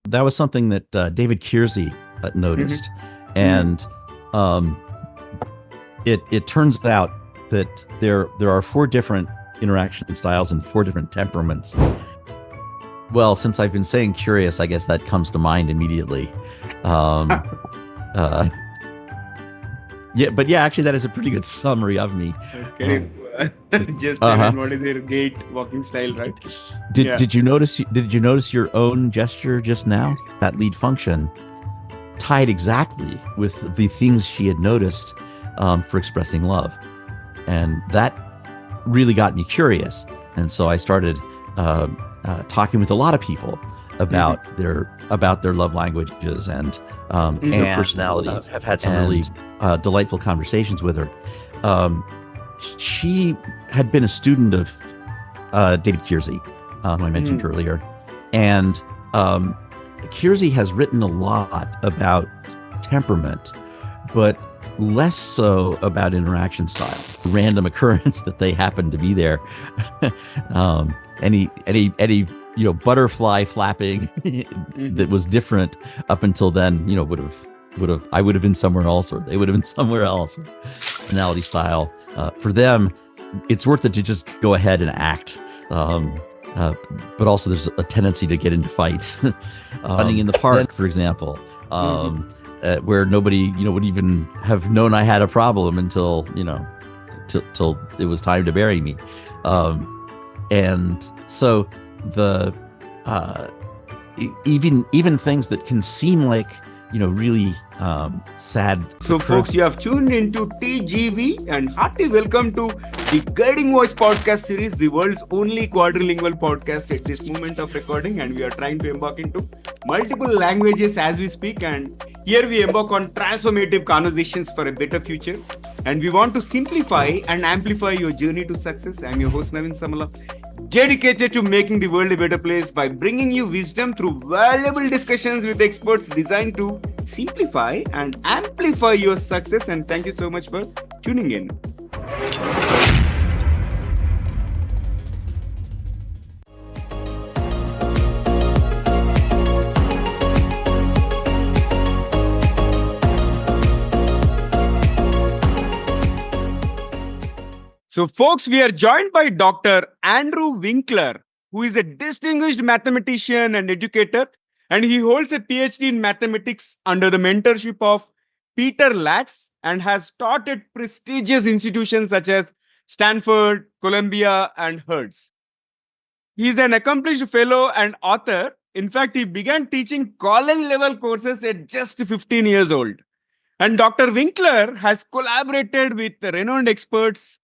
That was something that David Kiersey Mm-hmm. noticed, Mm-hmm. and um, it turns out that there are four different interaction styles and four different temperaments. Well, since I've been saying curious, I guess that comes to mind immediately. Um, uh, yeah, but yeah, actually, that is a pretty good summary of me. Can you just tell Uh-huh. in what is your gait, walking style, right? Did Yeah. did you notice? Did you notice your own gesture just now? That lead function tied exactly with the things she had noticed for expressing love, and that really got me curious. And so I started uh, talking with a lot of people Mm-hmm. about their love languages and their Mm-hmm. personalities. Have had some really delightful conversations with her. Um, she had been a student of David Kiersey, who I mentioned Mm-hmm. earlier, and um, Kiersey has written a lot about temperament, but less so about interaction style. Random occurrence that they happen to be there. Any butterfly flapping Mm-hmm. that was different up until then, would have I would have been somewhere else, or they would have been somewhere else. Personality style for them, it's worth it to just go ahead and act. Um, uh, but also, there's a tendency to get into fights. Running in the park, for example, Mm-hmm. where nobody, would even have known I had a problem until, till it was time to bury me. Um, and so the uh, even things that can seem like really sad So, folks, you have tuned into TGV and hearty welcome to the Guiding Voice podcast series, the world's only quadrilingual podcast at this moment of recording. And we are trying to embark into multiple languages as we speak. And here we embark on transformative conversations for a better future. And we want to simplify and amplify your journey to success. I'm your host, Navin Samala, dedicated to making the world a better place by bringing you wisdom through valuable discussions with experts designed to simplify and amplify your success. And thank you so much for tuning in. So, folks, we are joined by Dr. Andrew Winkler, who is a distinguished mathematician and educator, and he holds a PhD in mathematics under the mentorship of Peter Lax and has taught at prestigious institutions such as Stanford, Columbia, and Hertz. He is an accomplished fellow and author. In fact, he began teaching college level courses at just 15 years old. And Dr. Winkler has collaborated with renowned experts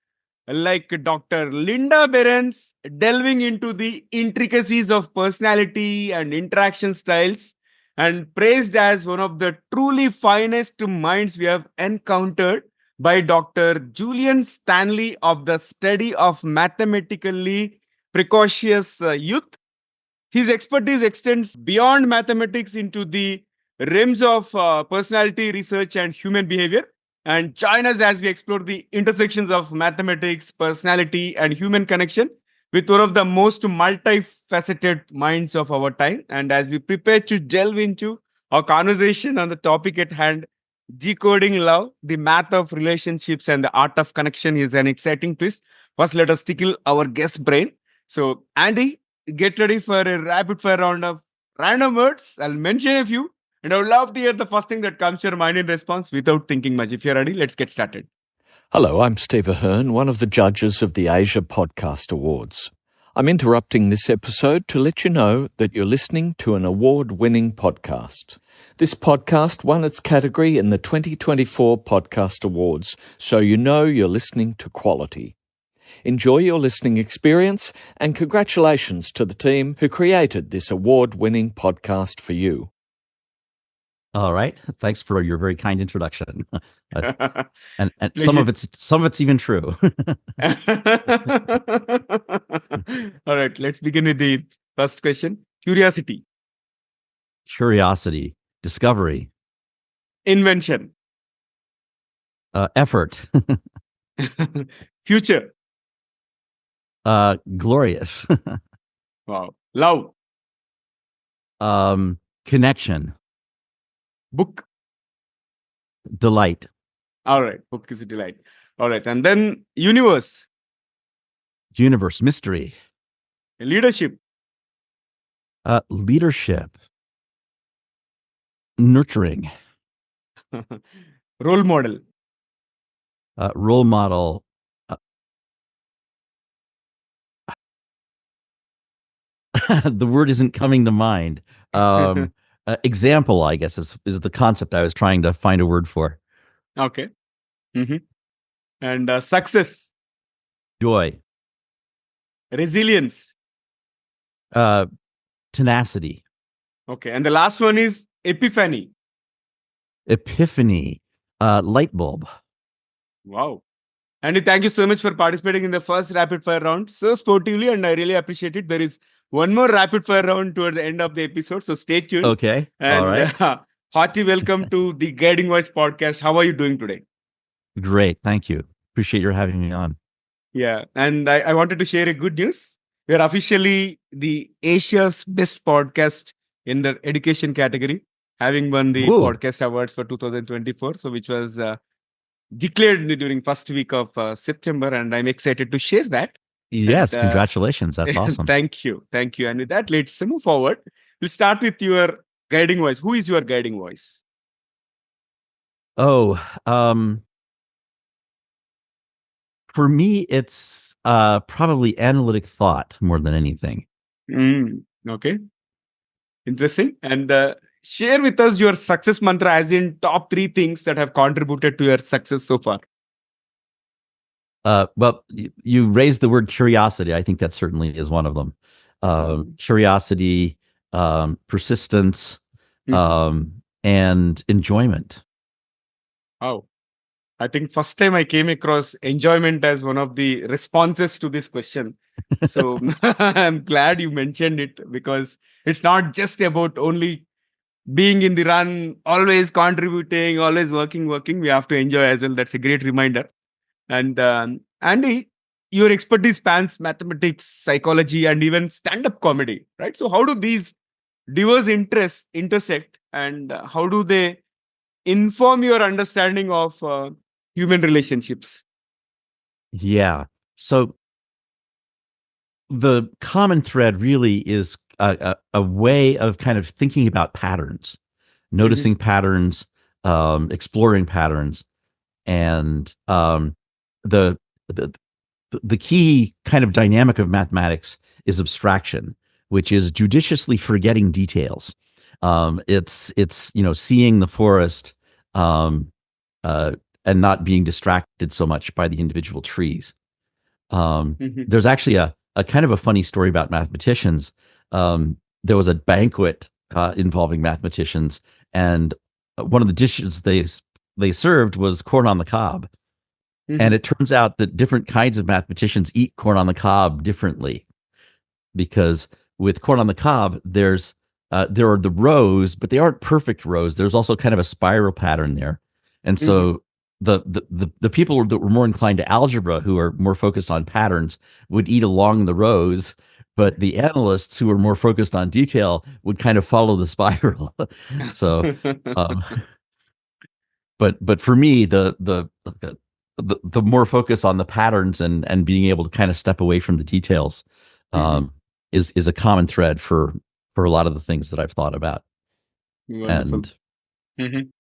like Dr. Linda Berens, delving into the intricacies of personality and interaction styles, and praised as one of the truly finest minds we have encountered by Dr. Julian Stanley of the study of mathematically precocious youth. His expertise extends beyond mathematics into the realms of personality research and human behavior. And join us as we explore the intersections of mathematics, personality, and human connection with one of the most multifaceted minds of our time. And as we prepare to delve into our conversation on the topic at hand, decoding love, the math of relationships, and the art of connection is an exciting twist. First, let us tickle our guest brain. So, Andy, get ready for a rapid fire round of random words. I'll mention a few, and I would love to hear the first thing that comes to your mind in response without thinking much. If you're ready, let's get started. Hello, I'm Steve Ahern, one of the judges of the Asia Podcast Awards. I'm interrupting this episode to let you know that you're listening to an award-winning podcast. This podcast won its category in the 2024 Podcast Awards, so you know you're listening to quality. Enjoy your listening experience, and congratulations to the team who created this award-winning podcast for you. All right. Thanks for your very kind introduction. All and some of it's even true. right, let's begin with the first question. Curiosity, Curiosity, discovery, invention, effort, future, glorious, wow, love, um, Connection. Book. Delight. All right. Book is a delight. All right. And then universe. Universe. Mystery. Leadership. Leadership. Nurturing. Role model. Role model. The word isn't coming to mind. Example, I guess, is the concept I was trying to find a word for. Okay. And success. Joy. Resilience. Tenacity. Okay. And the last one is epiphany. Epiphany. Light bulb. Wow. Andy, thank you so much for participating in the first rapid fire round so sportively, and I really appreciate it. There is one more rapid fire round toward the end of the episode, so stay tuned. Okay. And all right. Hearty welcome to the Guiding Voice podcast. How are you doing today? Great. Thank you. Appreciate your having me on. Yeah. And I wanted to share a good news. We are officially the Asia's best podcast in the education category, having won the podcast awards for 2024. So which was declared during first week of September, and I'm excited to share that. Yes, congratulations. That's awesome. Thank you. And with that, let's move forward. We'll start with your guiding voice. Who is your guiding voice? Oh, for me, it's probably analytic thought more than anything. Okay. Interesting. And share with us your success mantra, as in top 3 things that have contributed to your success so far. Well, you raised the word curiosity. I think that certainly is one of them. Curiosity, persistence, and enjoyment. Oh, I think first time I came across enjoyment as one of the responses to this question. So I'm glad you mentioned it, because it's not just about only being in the run, always contributing, always working. We have to enjoy as well. That's a great reminder. And Andy, your expertise spans mathematics, psychology, and even stand-up comedy, right? So how do these diverse interests intersect, and how do they inform your understanding of human relationships? Yeah. So the common thread really is a way of kind of thinking about patterns, noticing patterns, exploring patterns, and the key kind of dynamic of mathematics is abstraction, which is judiciously forgetting details. It's seeing the forest and not being distracted so much by the individual trees. There's actually a kind of a funny story about mathematicians. There was a banquet involving mathematicians, and one of the dishes they served was corn on the cob. And it turns out that different kinds of mathematicians eat corn on the cob differently, because with corn on the cob, there are the rows, but they aren't perfect rows. There's also kind of a spiral pattern there. And so the people that were more inclined to algebra, who are more focused on patterns, would eat along the rows, but the analysts who were more focused on detail would kind of follow the spiral. So, but for me, the more focus on the patterns and being able to kind of step away from the details is a common thread for a lot of the things that I've thought about. Wonderful. And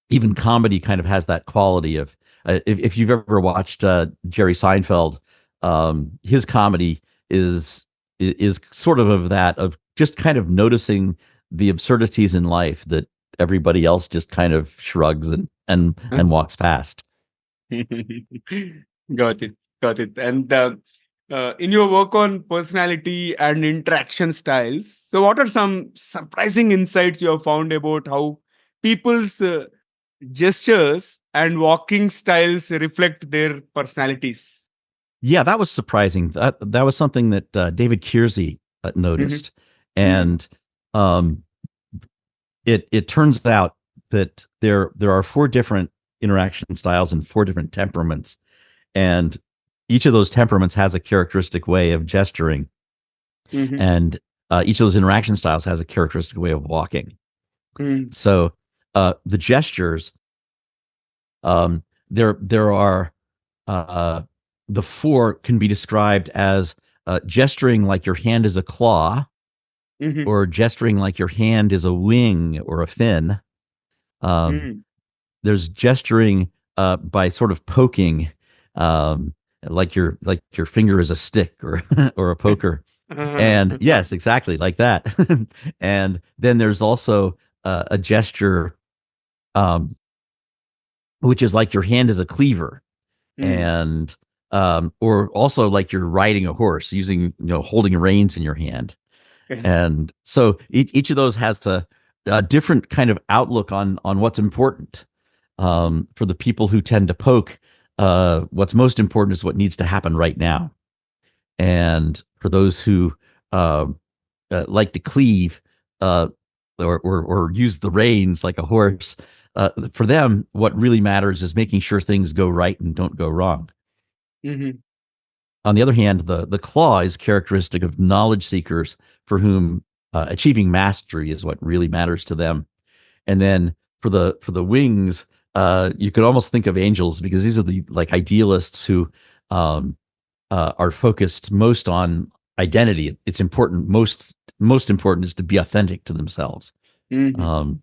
even comedy kind of has that quality of, if you've ever watched Jerry Seinfeld, his comedy is sort of that, of just kind of noticing the absurdities in life that everybody else just kind of shrugs and walks past. Got it. And in your work on personality and interaction styles, so what are some surprising insights you have found about how people's gestures and walking styles reflect their personalities? Yeah, that was surprising. That was something that David Kiersey noticed, and it turns out that there are 4 different interaction styles and 4 different temperaments, and each of those temperaments has a characteristic way of gesturing. And each of those interaction styles has a characteristic way of walking. So the gestures, there are the four can be described as gesturing like your hand is a claw, or gesturing like your hand is a wing or a fin. There's gesturing by sort of poking, like your finger is a stick or or a poker. And yes, exactly like that. And then there's also a gesture, which is like your hand is a cleaver, and or also like you're riding a horse using, holding reins in your hand. And so each of those has a different kind of outlook on what's important. For the people who tend to poke, what's most important is what needs to happen right now. And for those who like to cleave, or use the reins like a horse, for them, what really matters is making sure things go right and don't go wrong. On the other hand, the claw is characteristic of knowledge seekers for whom achieving mastery is what really matters to them. And then for the wings, you could almost think of angels, because these are the like idealists who are focused most on identity. It's important. Most important is to be authentic to themselves. And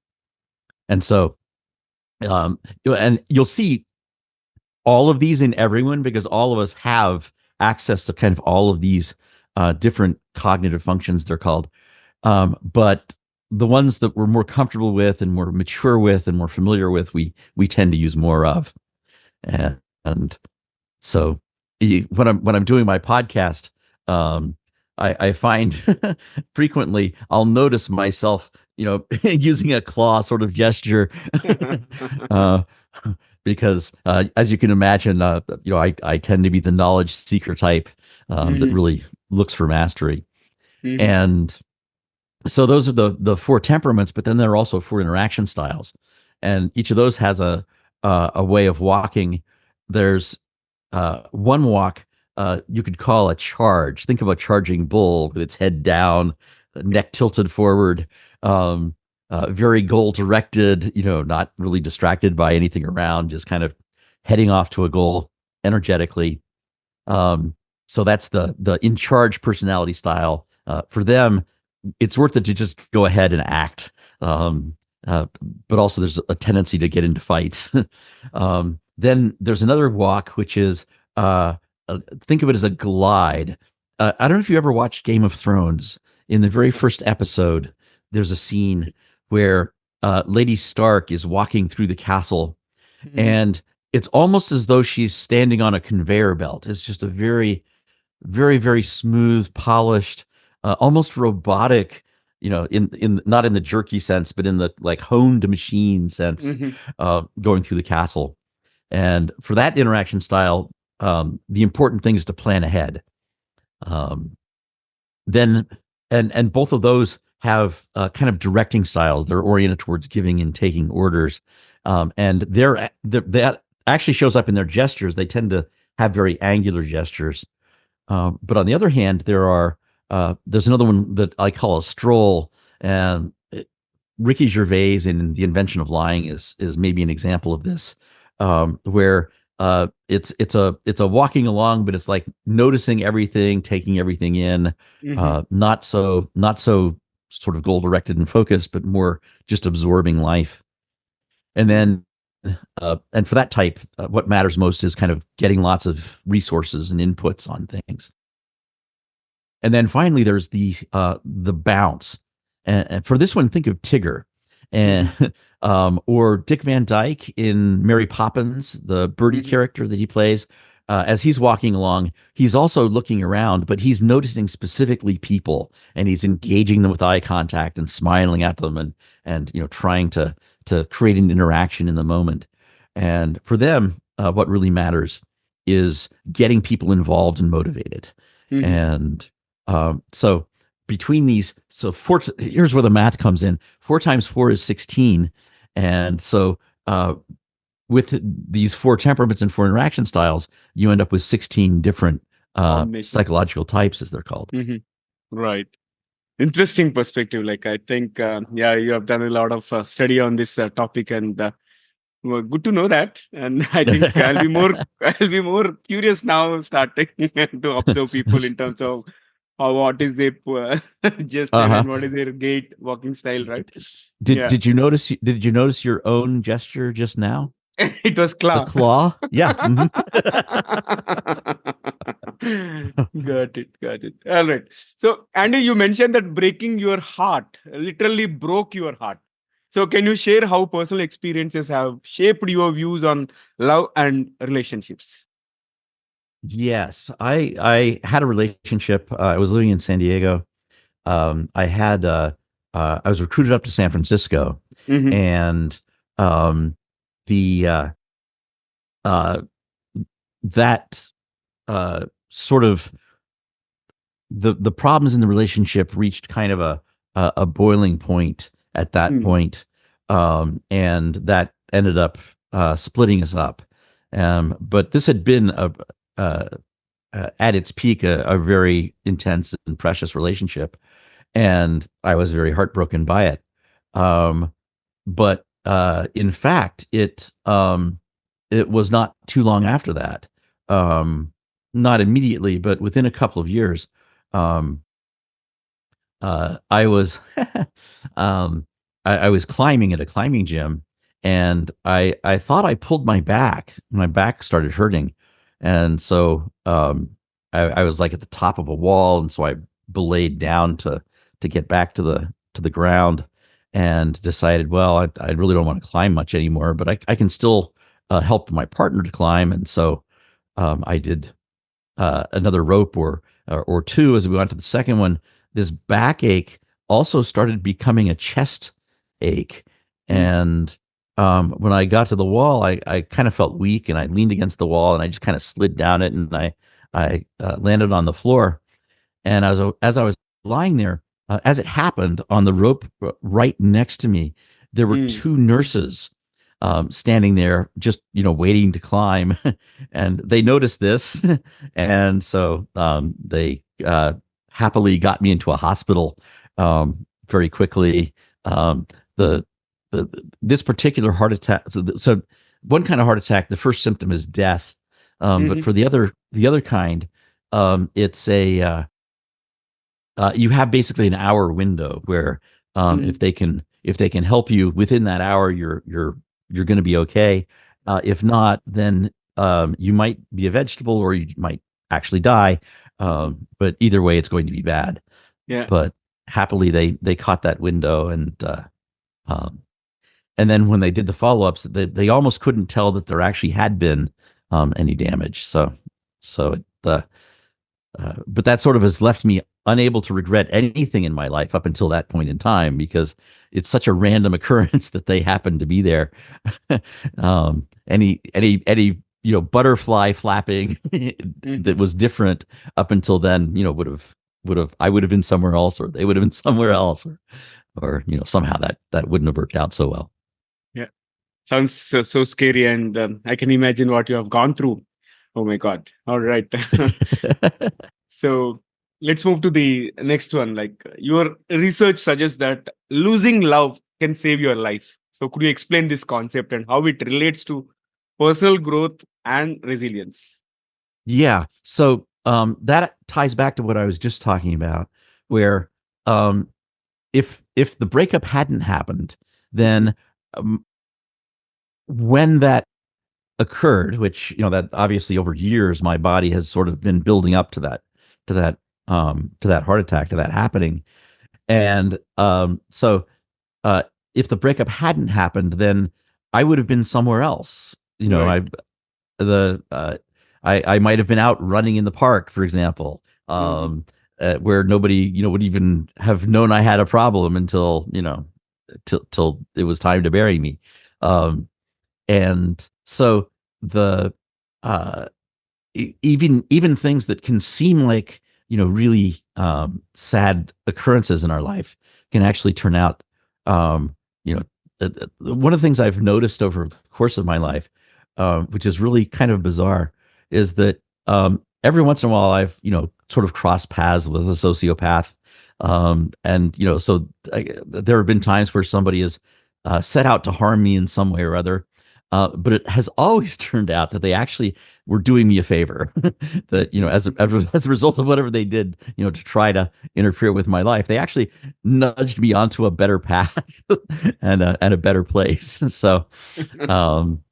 so, and you'll see all of these in everyone, because all of us have access to kind of all of these different cognitive functions, they're called. But the ones that we're more comfortable with and more mature with and more familiar with, we tend to use more of. And so when I'm doing my podcast, I find frequently I'll notice myself, using a claw sort of gesture, because as you can imagine, I tend to be the knowledge seeker type that really looks for mastery. And so those are the four temperaments, but then there are also four interaction styles, and each of those has a way of walking. There's one walk you could call a charge. Think of a charging bull with its head down, neck tilted forward, very goal directed, not really distracted by anything around, just kind of heading off to a goal energetically. So that's the in charge personality style. For them, it's worth it to just go ahead and act. But also there's a tendency to get into fights. Then there's another walk, which is, think of it as a glide. I don't know if you ever watched Game of Thrones. In the very first episode, there's a scene where Lady Stark is walking through the castle, and it's almost as though she's standing on a conveyor belt. It's just a very, very, very smooth, polished, almost robotic, in not in the jerky sense, but in the like honed machine sense, going through the castle. And for that interaction style, the important thing is to plan ahead. Then, and both of those have kind of directing styles. They're oriented towards giving and taking orders, and that actually shows up in their gestures. They tend to have very angular gestures. But on the other hand, there's another one that I call a stroll, and Ricky Gervais in The Invention of Lying is maybe an example of this, where it's a walking along, but it's like noticing everything, taking everything in, not so sort of goal directed and focused, but more just absorbing life. And then, and for that type, what matters most is kind of getting lots of resources and inputs on things. And then finally, there's the bounce. And for this one, think of Tigger, and or Dick Van Dyke in Mary Poppins, the birdie character that he plays. As he's walking along, he's also looking around, but he's noticing specifically people, and he's engaging them with eye contact and smiling at them, and trying to create an interaction in the moment. And for them, what really matters is getting people involved and motivated. And so between these, here's where the math comes in. 4 times 4 is 16, and so with these 4 temperaments and 4 interaction styles, you end up with 16 different psychological types, as they're called. Right. Interesting perspective. Like I think, yeah, you have done a lot of study on this topic, and well, good to know that. And I think I'll be more curious now, starting to observe people in terms of what is their gesture Uh-huh. and what is their gait, walking style, right? Did Yeah, did you notice did you notice your own gesture just now? it was The claw. claw? Yeah. Mhm. Got it, got it. All right. So, Andy, you mentioned that breaking your heart literally broke your heart. So, can you share how personal experiences have shaped your views on love and relationships? Yes, I had a relationship. I was living in San Diego. I had I was recruited up to San Francisco, Mm-hmm. and um, the uh, that sort of the problems in the relationship reached kind of a boiling point at that Mm-hmm. point, and that ended up splitting us up. But this had been uh, at its peak a very intense and precious relationship, and I was very heartbroken by it. Um, but in fact, it was not too long after that. Um, Not immediately, but within a couple of years, um, I was um, I was climbing at a climbing gym, and I thought I pulled my back. My back started hurting, and so I was like at the top of a wall, and so I belayed down to get back to the ground, and decided, well, I really don't want to climb much anymore, but I can still help my partner to climb, and so I did another rope or two. As we went to the second one, this backache also started becoming a chest ache. And when I got to the wall, I kind of felt weak, and I leaned against the wall, and I just kind of slid down it, and I landed on the floor. And as I was lying there, as it happened, on the rope right next to me, there were Mm-hmm. two nurses standing there, just waiting to climb, and they noticed this, and so they happily got me into a hospital very quickly. Um, the, this particular heart attack. So one kind of heart attack, the first symptom is death, but Mm-hmm. for the other kind, it's a you have basically an hour window where Mm-hmm. if they can help you within that hour, you're going to be okay. If not, then you might be a vegetable, or you might actually die. But either way, it's going to be bad. Yeah. But happily, they caught that window, um, and then when they did the follow ups, they almost couldn't tell that there actually had been any damage. So it, but that sort of has left me unable to regret anything in my life up until that point in time, because it's such a random occurrence that they happened to be there. Any butterfly flapping Mm-hmm. that was different up until then, would have I would have been somewhere else, or they would have been somewhere else, or somehow that wouldn't have worked out so well. Yeah. Sounds so scary, and I can imagine what you have gone through. Oh my God. All right. So let's move to the next one. Like your research suggests that losing love can save your life. So could you explain this concept and how it relates to personal growth and resilience? Yeah. So that ties back to what I was just talking about, where um, if the breakup hadn't happened, Mhm. then when that occurred, which that obviously over years my body has sort of been building up to that to that heart attack, to that happening, and so uh, if the breakup hadn't happened, then I would have been somewhere else. Right. The I might have been out running in the park, for example, Mhm. where nobody would even have known I had a problem until till it was time to bury me. Um, and so the uh, even things that can seem like really sad occurrences in our life can actually turn out you know one of the things I've noticed over the course of my life, which is really kind of bizarre, is that every once in a while I've sort of crossed paths with a sociopath, And so there have been times where somebody has set out to harm me in some way or other. But it has always turned out that they actually were doing me a favor. That as a result of whatever they did, to try to interfere with my life, they actually nudged me onto a better path and a better place. So um,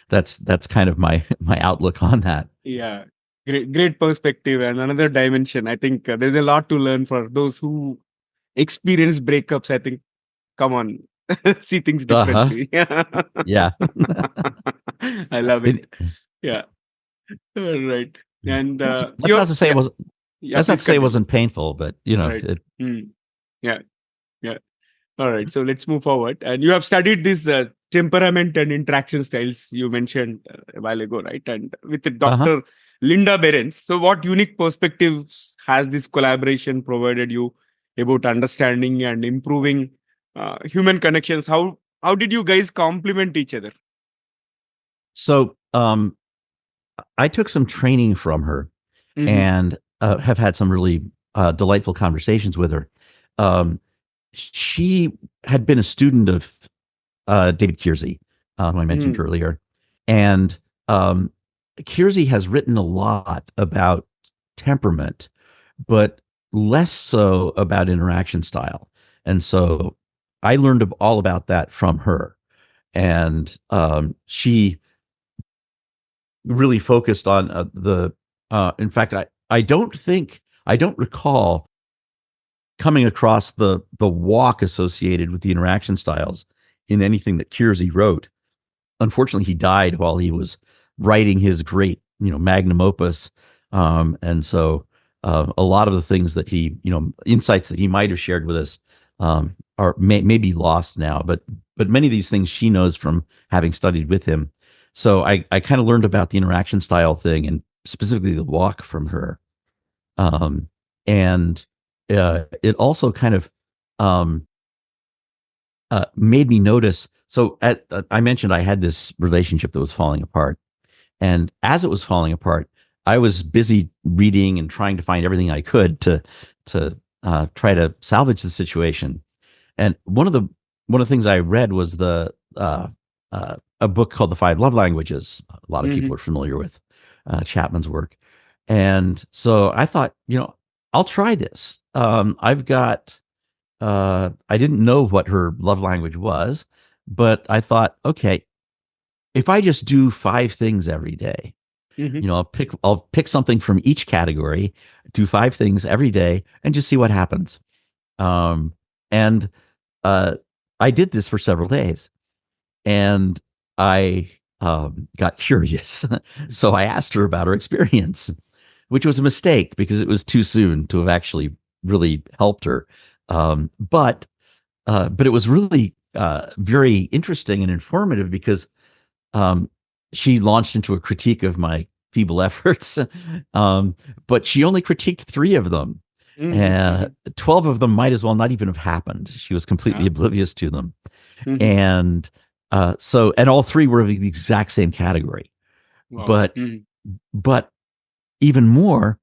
that's kind of my outlook on that. Yeah, great perspective and another dimension. I think there's a lot to learn for those who experience breakups. I think, come on, see things Uh-huh. differently. Yeah. I love It, it. Yeah, all right. And that's not to say it wasn't. yeah, That's not please to say it continue. wasn't painful, but Right. Yeah, yeah. All right, so let's move forward. And you have studied this temperament and interaction styles you mentioned a while ago, right? And with uh-huh. Dr. Linda Berens. So, what unique perspectives has this collaboration provided you about understanding and improving human connections? How did you guys complement each other? So I took some training from her Mm-hmm. and have had some really delightful conversations with her. Um, she had been a student of David Kiersey, who I mentioned Mm-hmm. earlier, and um, Kiersey has written a lot about temperament, but less so about interaction style. And so I learned all about that from her, and she really focused on the. In fact, I don't recall coming across the walk associated with the interaction styles in anything that Kiersey wrote. Unfortunately, he died while he was writing his great, magnum opus, and so a lot of the things that he, insights that he might have shared with us are may be lost now. But many of these things she knows from having studied with him. So I kind of learned about the interaction style thing and specifically the walk from her, and it also kind of um, made me notice. So I mentioned I had this relationship that was falling apart, and as it was falling apart, I was busy reading and trying to find everything I could to try to salvage the situation. And one of the things I read was the a book called The Five Love Languages. A lot of Mm-hmm. people are familiar with Chapman's work, and so I thought, I'll try this. I've got I didn't know what her love language was, but I thought, okay, if I just do five things every day, Mm-hmm. I'll pick something from each category, do five things every day, and just see what happens. And uh, I did this for several days, and I got curious, so I asked her about her experience, which was a mistake because it was too soon to have actually really helped her. But it was really very interesting and informative because um, she launched into a critique of my feeble efforts, um, but she only critiqued three of them. Mm-hmm. 12 of them might as well not even have happened. She was completely Yeah. oblivious to them. Mm-hmm. And and all three were of the exact same category. Wow. But, but even more,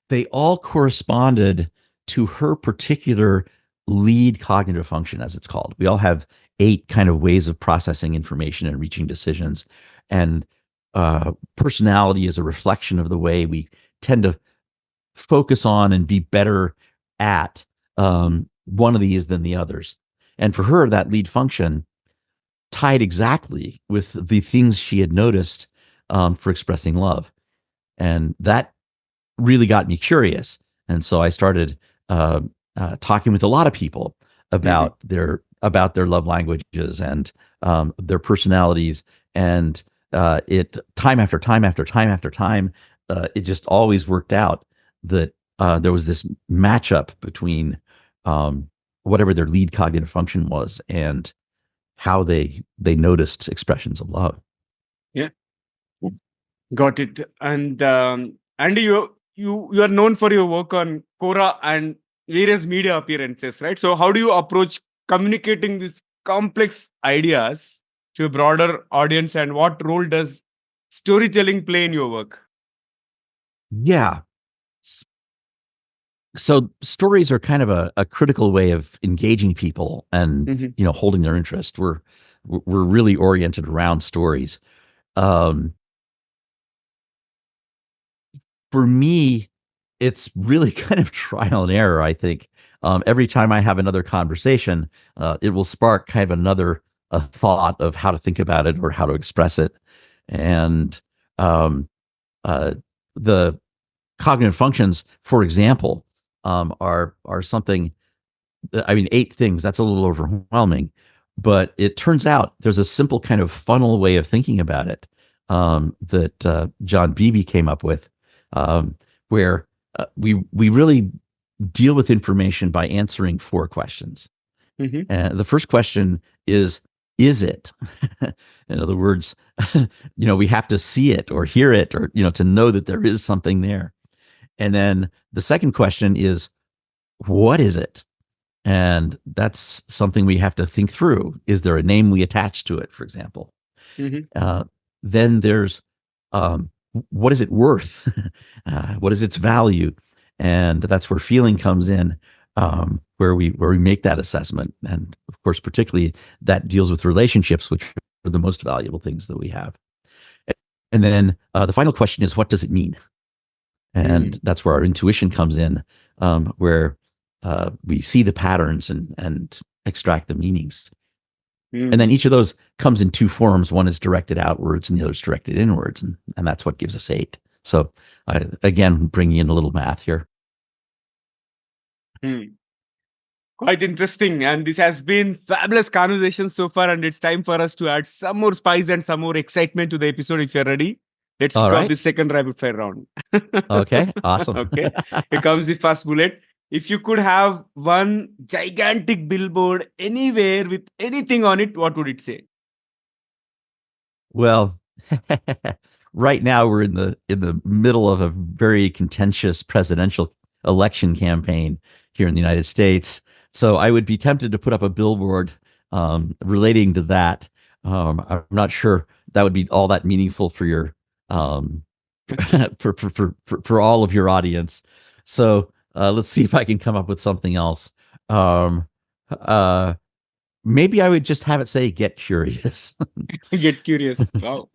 they all corresponded to her particular lead cognitive function, as it's called. We all have 8 kind of ways of processing information and reaching decisions. And personality is a reflection of the way we tend to focus on and be better at one of these than the others. And for her, that lead function tied exactly with the things she had noticed for expressing love. And that really got me curious. And so I started talking with a lot of people Mm-hmm. about their love languages and their personalities. And it time after time after time after time, it just always worked out that there was this matchup between um, whatever their lead cognitive function was and how they noticed expressions of love. Yeah. Got it. And Andy, you are known for your work on Quora and various media appearances, right? So how do you approach communicating these complex ideas to a broader audience, and what role does storytelling play in your work? Yeah. So stories are kind of a critical way of engaging people and holding their interest. We're really oriented around stories. Um, for me, it's really kind of trial and error, I think. Every time I have another conversation, it will spark kind of another thought of how to think about it or how to express it. And um, uh, the cognitive functions, for example, are something. I mean, 8 things. That's a little overwhelming, but it turns out there's a simple kind of funnel way of thinking about it that John Beebe came up with, um, where we really deal with information by answering 4 questions. The first question is it? In other words, we have to see it or hear it or to know that there is something there. And then the second question is, what is it? And that's something we have to think through. Is there a name we attach to it, for example? Uh, then there's what is it worth? What is its value? And that's where feeling comes in, where we make that assessment. And of course, particularly that deals with relationships, which are the most valuable things that we have. And then the final question is, what does it mean? And that's where our intuition comes in, where we see the patterns and extract the meanings. And then each of those comes in 2 forms. One is directed outwards and the other is directed inwards. And that's what gives us 8. So again, bringing in a little math here. Quite interesting. And this has been fabulous conversation so far. And it's time for us to add some more spice and some more excitement to the episode. If you're ready, let's kick off the second rapid fire round. Okay, awesome. Okay. Here comes the first bullet. If you could have one gigantic billboard anywhere with anything on it, what would it say? Well, right now we're in the middle of a very contentious presidential election campaign here in the United States. So I would be tempted to put up a billboard relating to that. I'm not sure that would be all that meaningful for your for all of your audience. So let's see if I can come up with something else. Maybe I would just have it say, "Get curious." Get curious. Wow.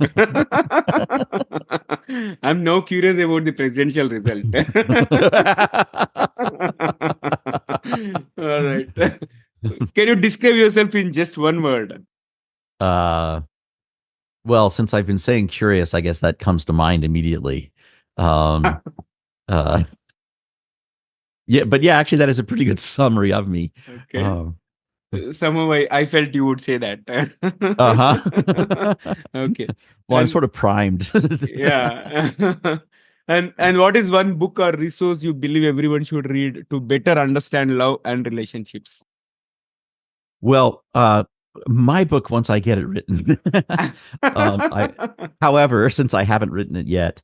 I'm no curious about the presidential result. All right. Can you describe yourself in just one word? Well, since I've been saying curious, I guess that comes to mind immediately. Yeah, but yeah, actually, that is a pretty good summary of me. Okay. Somehow I felt you would say that. Okay. Well, I'm sort of primed. Yeah. And what is one book or resource you believe everyone should read to better understand love and relationships? Well, my book, once I get it written. However, since I haven't written it yet,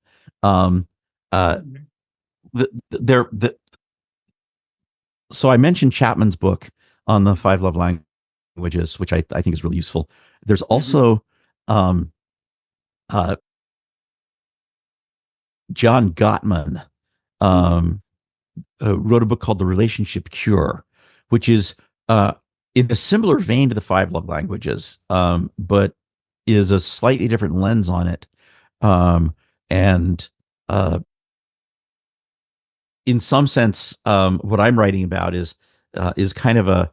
so I mentioned Chapman's book on the 5 love languages, which I think is really useful. There's also John Gottman wrote a book called The Relationship Cure, which is in a similar vein to the 5 love languages, but is a slightly different lens on it. And in some sense, what I'm writing about is kind of a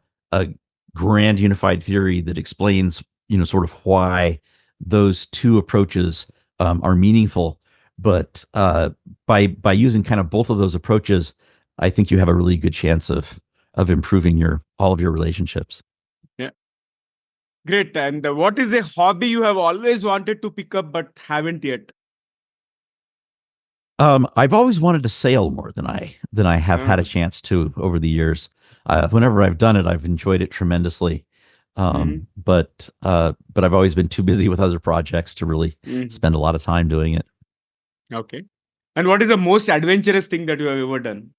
grand unified theory that explains, sort of why those 2 approaches are meaningful. But by using kind of both of those approaches, I think you have a really good chance of improving all of your relationships. Yeah, great. And what is a hobby you have always wanted to pick up but haven't yet? I've always wanted to sail more than I have had a chance to over the years. Whenever I've done it, I've enjoyed it tremendously. But I've always been too busy with other projects to really spend a lot of time doing it. Okay. And what is the most adventurous thing that you have ever done?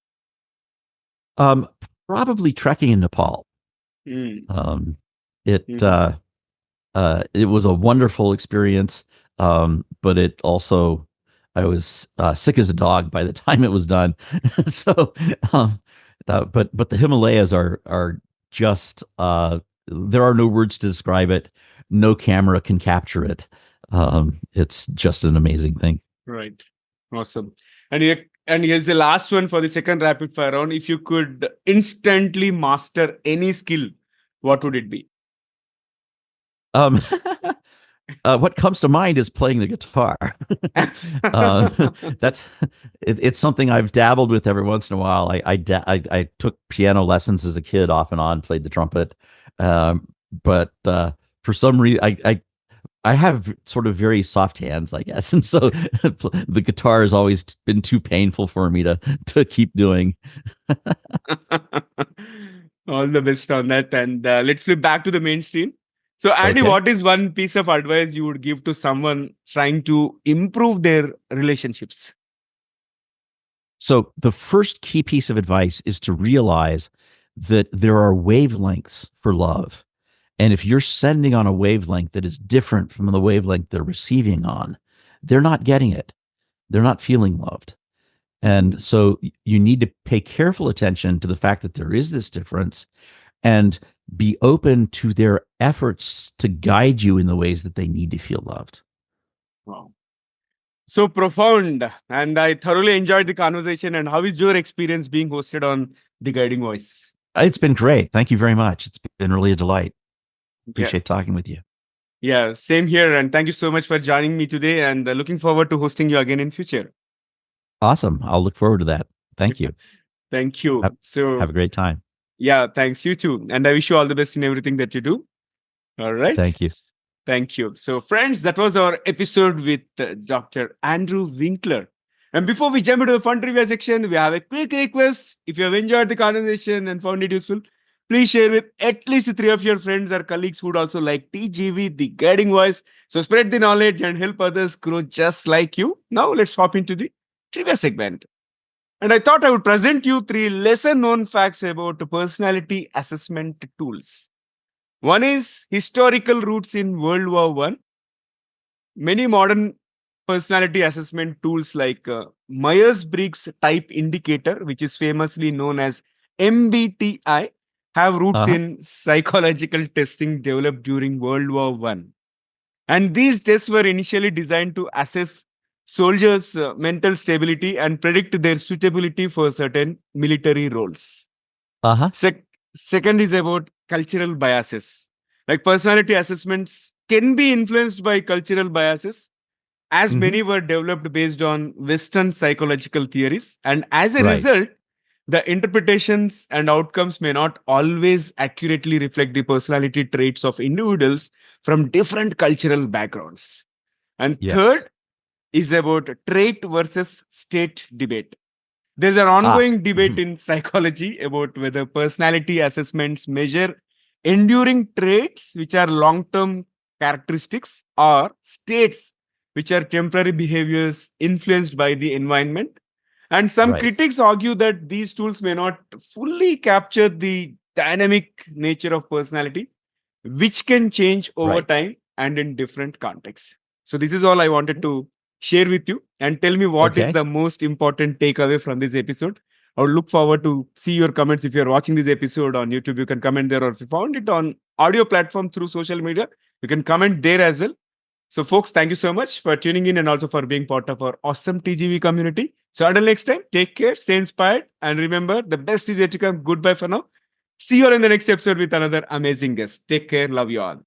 Probably trekking in Nepal. It was a wonderful experience, but it also, I was sick as a dog by the time it was done. So But the Himalayas are just there are no words to describe it. No camera can capture it. It's just an amazing thing. Right. Awesome. And here's the last one for the second rapid fire round. If you could instantly master any skill, what would it be? Um, what comes to mind is playing the guitar. That's it's something I've dabbled with every once in a while. I took piano lessons as a kid, off and on, played the trumpet, but for some reason I have sort of very soft hands, I guess, and so the guitar has always been too painful for me to keep doing. All the best on that. And let's flip back to the mainstream. So, Andy, Okay. what is one piece of advice you would give to someone trying to improve their relationships? So the first key piece of advice is to realize that there are wavelengths for love. And if you're sending on a wavelength that is different from the wavelength they're receiving on, they're not getting it. They're not feeling loved. And so you need to pay careful attention to the fact that there is this difference and be open to their efforts to guide you in the ways that they need to feel loved. Wow. So profound. And I thoroughly enjoyed the conversation. And how is your experience being hosted on The Guiding Voice? It's been great. Thank you very much. It's been really a delight. Yeah. Appreciate talking with you. Yeah, same here. And thank you so much for joining me today. And looking forward to hosting you again in future. Awesome. I'll look forward to that. Thank you. Thank you. Have a great time. Yeah, thanks. You too. And I wish you all the best in everything that you do. All right. Thank you. Thank you. So, friends, that was our episode with Dr. Andrew Winkler. And before we jump into the fun trivia section, we have a quick request. If you have enjoyed the conversation and found it useful, please share with at least 3 of your friends or colleagues who would also like TGV, the guiding voice. So spread the knowledge and help others grow just like you. Now let's hop into the trivia segment. And I thought I would present you 3 lesser known facts about personality assessment tools. One is historical roots in World War I. Many modern personality assessment tools like Myers-Briggs Type Indicator, which is famously known as MBTI, have roots in psychological testing developed during World War I. And these tests were initially designed to assess soldiers' mental stability and predict their suitability for certain military roles. Second is about cultural biases. Like personality assessments can be influenced by cultural biases, as many were developed based on Western psychological theories. And as a result, the interpretations and outcomes may not always accurately reflect the personality traits of individuals from different cultural backgrounds. And third is about trait versus state debate. There's an ongoing debate in psychology about whether personality assessments measure enduring traits, which are long-term characteristics, or states, which are temporary behaviors influenced by the environment. And some critics argue that these tools may not fully capture the dynamic nature of personality, which can change over time and in different contexts. So this is all I wanted to share with you, and tell me what is the most important takeaway from this episode. I would look forward to see your comments. If you're watching this episode on YouTube, you can comment there, or if you found it on audio platform through social media, you can comment there as well. So folks, thank you so much for tuning in and also for being part of our awesome TGV community. So until next time, take care, stay inspired, and remember, the best is yet to come. Goodbye for now. See you all in the next episode with another amazing guest. Take care. Love you all.